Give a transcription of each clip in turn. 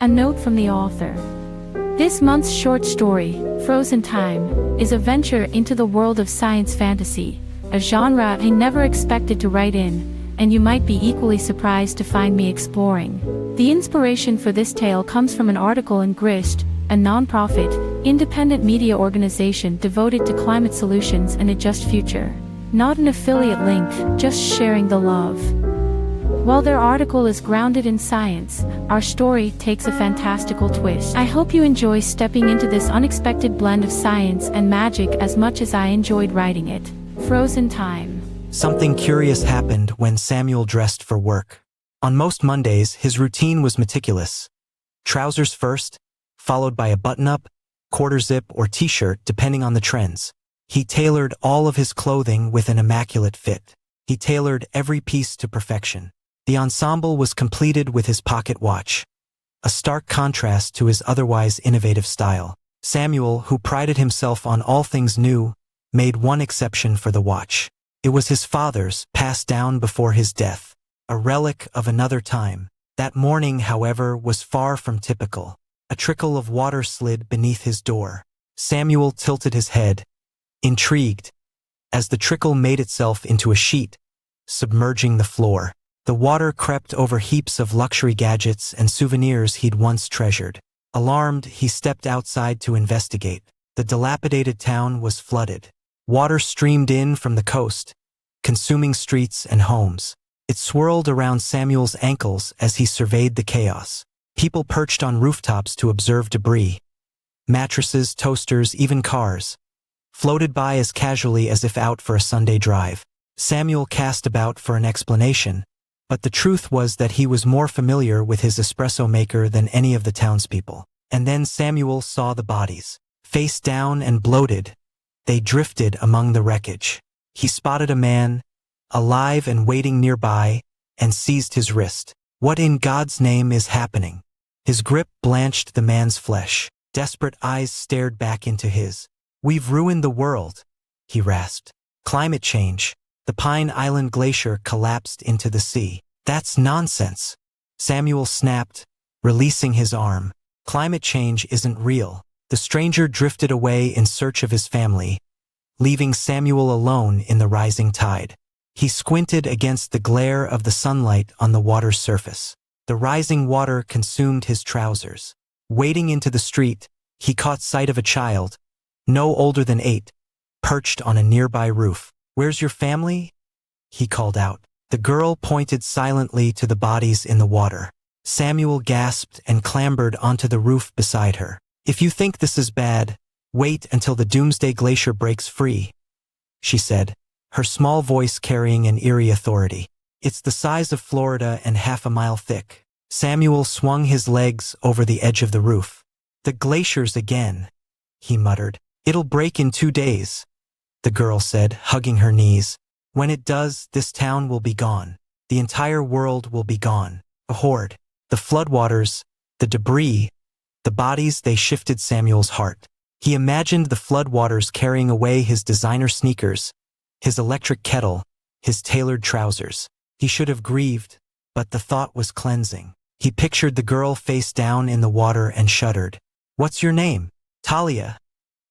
A note from the author. This month's short story, Frozen Time, is a venture into the world of science fantasy, a genre I never expected to write in, and you might be equally surprised to find me exploring. The inspiration for this tale comes from an article in Grist, a non-profit, independent media organization devoted to climate solutions and a just future. Not an affiliate link, just sharing the love. While their article is grounded in science, our story takes a fantastical twist. I hope you enjoy stepping into this unexpected blend of science and magic as much as I enjoyed writing it. Frozen Time. Something curious happened when Samuel dressed for work. On most Mondays, his routine was meticulous. Trousers first, followed by a button-up, quarter-zip, or t-shirt depending on the trends. He tailored all of his clothing with an immaculate fit. He tailored every piece to perfection. The ensemble was completed with his pocket watch, a stark contrast to his otherwise innovative style. Samuel, who prided himself on all things new, made one exception for the watch. It was his father's, passed down before his death, a relic of another time. That morning, however, was far from typical. A trickle of water slid beneath his door. Samuel tilted his head, intrigued, as the trickle made itself into a sheet, submerging the floor. The water crept over heaps of luxury gadgets and souvenirs he'd once treasured. Alarmed, he stepped outside to investigate. The dilapidated town was flooded. Water streamed in from the coast, consuming streets and homes. It swirled around Samuel's ankles as he surveyed the chaos. People perched on rooftops to observe debris. Mattresses, toasters, even cars floated by as casually as if out for a Sunday drive. Samuel cast about for an explanation, but the truth was that he was more familiar with his espresso maker than any of the townspeople. And then Samuel saw the bodies. Face down and bloated, they drifted among the wreckage. He spotted a man, alive and waiting nearby, and seized his wrist. What in God's name is happening? His grip blanched the man's flesh. Desperate eyes stared back into his. We've ruined the world, he rasped. Climate change. The Pine Island Glacier collapsed into the sea. That's nonsense, Samuel snapped, releasing his arm. Climate change isn't real. The stranger drifted away in search of his family, leaving Samuel alone in the rising tide. He squinted against the glare of the sunlight on the water's surface. The rising water consumed his trousers. Wading into the street, he caught sight of a child, no older than 8, perched on a nearby roof. "Where's your family?" he called out. The girl pointed silently to the bodies in the water. Samuel gasped and clambered onto the roof beside her. "If you think this is bad, wait until the Doomsday Glacier breaks free," she said, her small voice carrying an eerie authority. "It's the size of Florida and half a mile thick." Samuel swung his legs over the edge of the roof. "The glaciers again," he muttered. "It'll break in 2 days." The girl said, hugging her knees. "When it does, this town will be gone. The entire world will be gone. A horde. The floodwaters, the debris, the bodies," they shifted Samuel's heart. He imagined the floodwaters carrying away his designer sneakers, his electric kettle, his tailored trousers. He should have grieved, but the thought was cleansing. He pictured the girl face down in the water and shuddered. "What's your name?" "Talia,"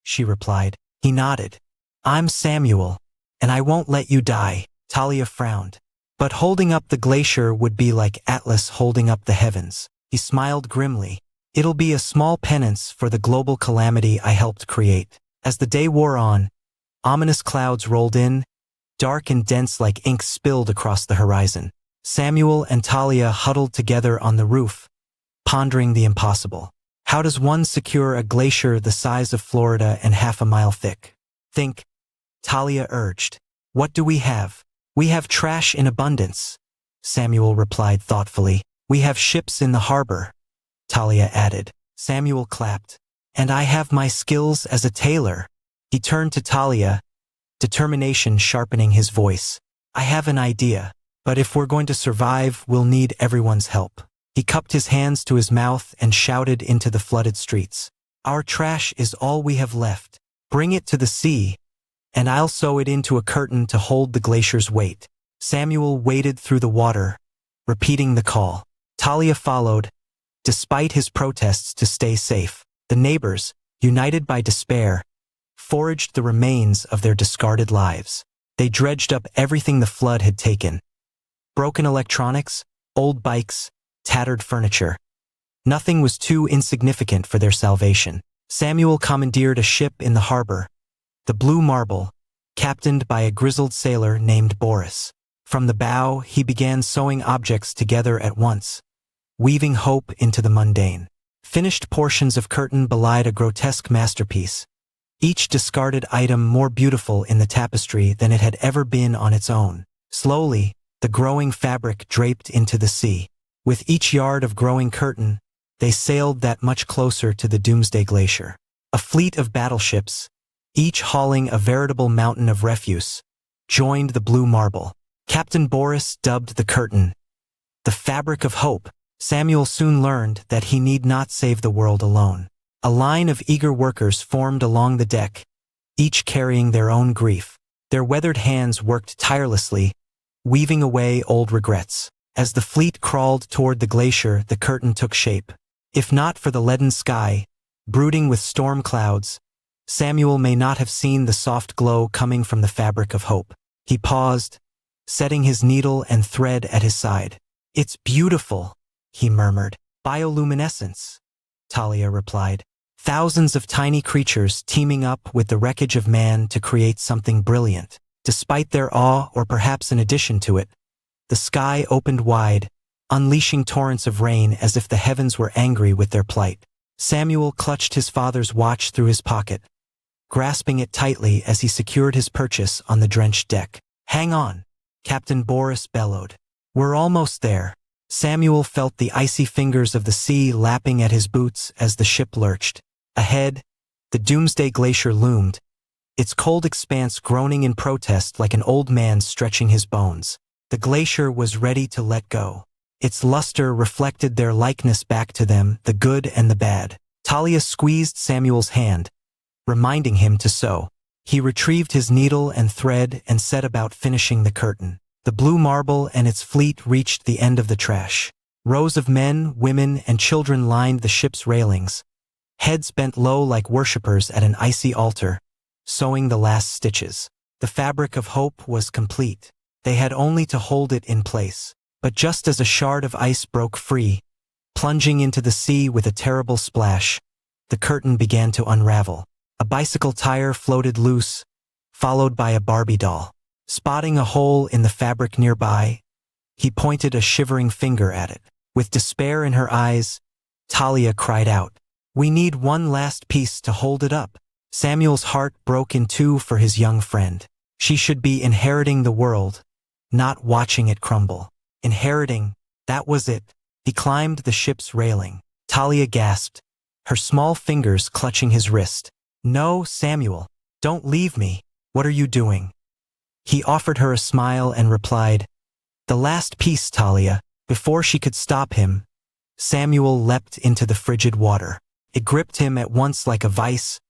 she replied. He nodded. "I'm Samuel, and I won't let you die." Talia frowned. "But holding up the glacier would be like Atlas holding up the heavens." He smiled grimly. "It'll be a small penance for the global calamity I helped create." As the day wore on, ominous clouds rolled in, dark and dense like ink spilled across the horizon. Samuel and Talia huddled together on the roof, pondering the impossible. How does one secure a glacier the size of Florida and half a mile thick? "Think," Talia urged. "What do we have?" "We have trash in abundance," Samuel replied thoughtfully. "We have ships in the harbor," Talia added. Samuel clapped. "And I have my skills as a tailor." He turned to Talia, determination sharpening his voice. "I have an idea, but if we're going to survive, we'll need everyone's help." He cupped his hands to his mouth and shouted into the flooded streets. "Our trash is all we have left. Bring it to the sea, and I'll sew it into a curtain to hold the glacier's weight." Samuel waded through the water, repeating the call. Talia followed, Despite his protests to stay safe, the neighbors, united by despair, foraged the remains of their discarded lives. They dredged up everything the flood had taken. Broken electronics, old bikes, tattered furniture. Nothing was too insignificant for their salvation. Samuel commandeered a ship in the harbor, the Blue Marble, captained by a grizzled sailor named Boris. From the bow, he began sewing objects together at once, weaving hope into the mundane. Finished portions of curtain belied a grotesque masterpiece, each discarded item more beautiful in the tapestry than it had ever been on its own. Slowly, the growing fabric draped into the sea. With each yard of growing curtain, they sailed that much closer to the Doomsday Glacier. A fleet of battleships, each hauling a veritable mountain of refuse, joined the Blue Marble. Captain Boris dubbed the curtain the fabric of hope. Samuel soon learned that he need not save the world alone. A line of eager workers formed along the deck, each carrying their own grief. Their weathered hands worked tirelessly, weaving away old regrets. As the fleet crawled toward the glacier, the curtain took shape. If not for the leaden sky, brooding with storm clouds, Samuel may not have seen the soft glow coming from the fabric of hope. He paused, setting his needle and thread at his side. "It's beautiful," he murmured. "Bioluminescence," Talia replied. "Thousands of tiny creatures teaming up with the wreckage of man to create something brilliant." Despite their awe, or perhaps in addition to it, the sky opened wide, unleashing torrents of rain as if the heavens were angry with their plight. Samuel clutched his father's watch through his pocket, grasping it tightly as he secured his purchase on the drenched deck. "Hang on," Captain Boris bellowed. "We're almost there." Samuel felt the icy fingers of the sea lapping at his boots as the ship lurched. Ahead, the Doomsday Glacier loomed, its cold expanse groaning in protest like an old man stretching his bones. The glacier was ready to let go. Its luster reflected their likeness back to them, the good and the bad. Talia squeezed Samuel's hand, reminding him to sew. He retrieved his needle and thread and set about finishing the curtain. The Blue Marble and its fleet reached the end of the trash. Rows of men, women, and children lined the ship's railings, heads bent low like worshippers at an icy altar, sewing the last stitches. The fabric of hope was complete. They had only to hold it in place. But just as a shard of ice broke free, plunging into the sea with a terrible splash, the curtain began to unravel. A bicycle tire floated loose, followed by a Barbie doll. Spotting a hole in the fabric nearby, he pointed a shivering finger at it. With despair in her eyes, Talia cried out, "We need one last piece to hold it up." Samuel's heart broke in two for his young friend. She should be inheriting the world, not watching it crumble. Inheriting, that was it. He climbed the ship's railing. Talia gasped, her small fingers clutching his wrist. "No, Samuel, don't leave me. What are you doing?" He offered her a smile and replied, "The last piece, Talia." Before she could stop him, Samuel leapt into the frigid water. It gripped him at once like a vice,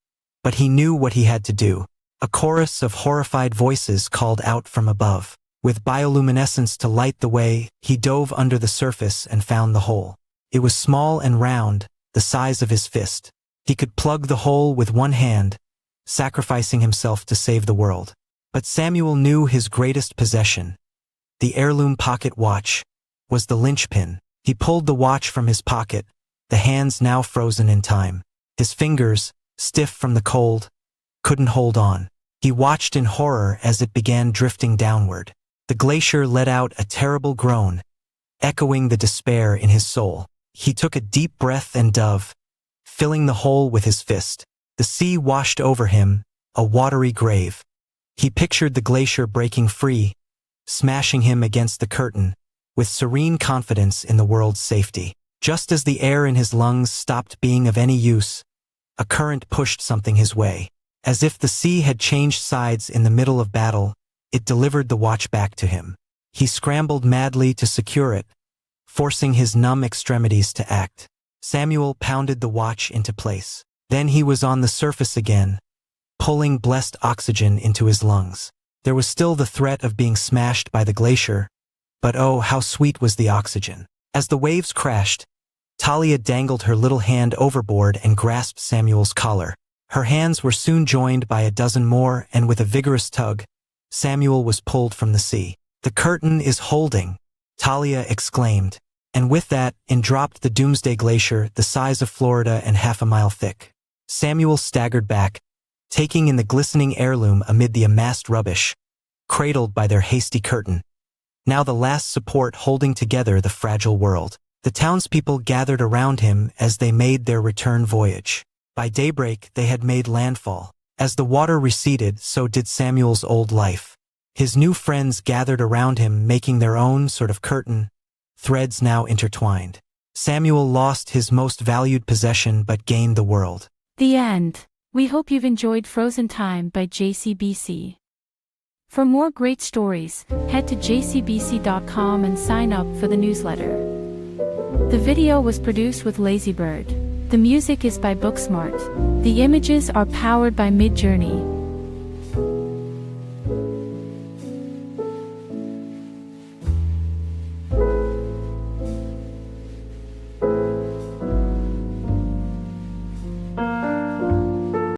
but he knew what he had to do. A chorus of horrified voices called out from above. With bioluminescence to light the way, he dove under the surface and found the hole. It was small and round, the size of his fist. He could plug the hole with one hand, sacrificing himself to save the world. But Samuel knew his greatest possession, the heirloom pocket watch, was the linchpin. He pulled the watch from his pocket, the hands now frozen in time. His fingers, stiff from the cold, couldn't hold on. He watched in horror as it began drifting downward. The glacier let out a terrible groan, echoing the despair in his soul. He took a deep breath and dove, filling the hole with his fist. The sea washed over him, a watery grave. He pictured the glacier breaking free, smashing him against the curtain, with serene confidence in the world's safety. Just as the air in his lungs stopped being of any use, a current pushed something his way. As if the sea had changed sides in the middle of battle, it delivered the watch back to him. He scrambled madly to secure it, forcing his numb extremities to act. Samuel pounded the watch into place. Then he was on the surface again, pulling blessed oxygen into his lungs. There was still the threat of being smashed by the glacier, but oh, how sweet was the oxygen. As the waves crashed, Talia dangled her little hand overboard and grasped Samuel's collar. Her hands were soon joined by a dozen more, and with a vigorous tug, Samuel was pulled from the sea. "The curtain is holding," Talia exclaimed, and with that, in dropped the Doomsday Glacier, the size of Florida and half a mile thick. Samuel staggered back, taking in the glistening heirloom amid the amassed rubbish, cradled by their hasty curtain. Now the last support holding together the fragile world. The townspeople gathered around him as they made their return voyage. By daybreak they had made landfall. As the water receded, so did Samuel's old life. His new friends gathered around him, making their own sort of curtain, threads now intertwined. Samuel lost his most valued possession but gained the world. The end. We hope you've enjoyed Frozen Time by JCBC. For more great stories, head to jcbc.com and sign up for the newsletter. The video was produced with Lazybird. The music is by Booksmart. The images are powered by Midjourney.